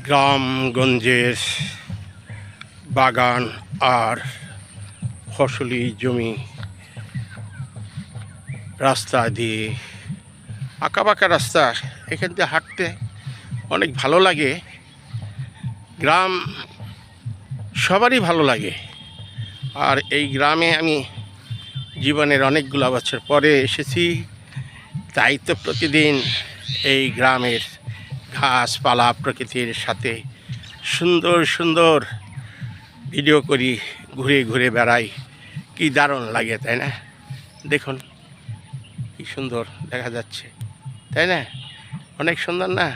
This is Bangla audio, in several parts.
গ্রামগঞ্জের বাগান আর ফসলি জমি, রাস্তা দিয়ে আঁকাবাঁকা রাস্তা, এখান দিয়ে হাঁটতে অনেক ভালো লাগে। গ্রাম সবারই ভালো লাগে। আর এই গ্রামে আমি জীবনের অনেকগুলো বছর পরে এসেছি, তাই তো প্রতিদিন এই গ্রামের ঘাসপালা প্রকৃতির সাথে সুন্দর সুন্দর ভিডিও করি, ঘুরে ঘুরে বেড়াই। কি দারুণ লাগে, তাই না? দেখুন কি সুন্দর দেখা যাচ্ছে, তাই না? অনেক সুন্দর না?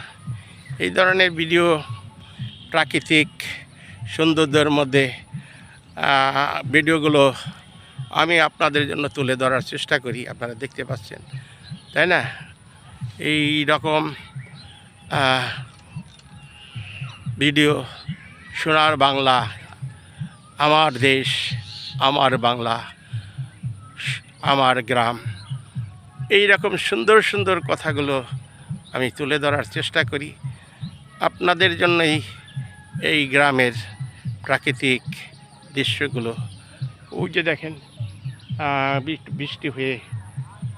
এই ধরনের ভিডিও প্রাকৃতিক সৌন্দর্যের মধ্যে ভিডিওগুলো আমি আপনাদের জন্য তুলে ধরার চেষ্টা করি। আপনারা দেখতে পাচ্ছেন, তাই না? এই রকম ভিডিও সোনার বাংলা, আমার দেশ, আমার বাংলা, আমার গ্রাম, এই রকম সুন্দর সুন্দর কথাগুলো আমি তুলে ধরার চেষ্টা করি আপনাদের জন্যই। এই গ্রামের প্রাকৃতিক দৃশ্যগুলো, ওই যে দেখেন বৃষ্টি হয়ে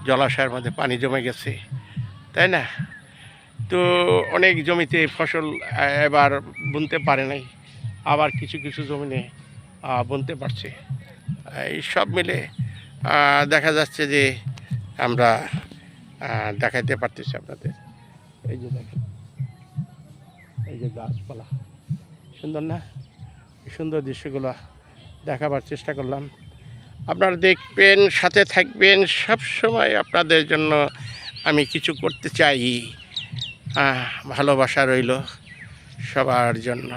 জলাশয়ের মধ্যে পানি জমে গেছে, তাই না? তো অনেক জমিতে ফসল এবার বুনতে পারে নাই, আবার কিছু কিছু জমিনে বুনতে পারছে। এই সব মিলে দেখা যাচ্ছে যে আমরা দেখাইতে পারতেছি আপনাদের। এই যে দেখেন, এই যে গাছপালা, সুন্দর না? সুন্দর দৃশ্যগুলো দেখাবার চেষ্টা করলাম। আপনারা দেখবেন, সাথে থাকবেন, সব সময় আপনাদের জন্য আমি কিছু করতে চাই। ভালোবাসা রইল সবার জন্য।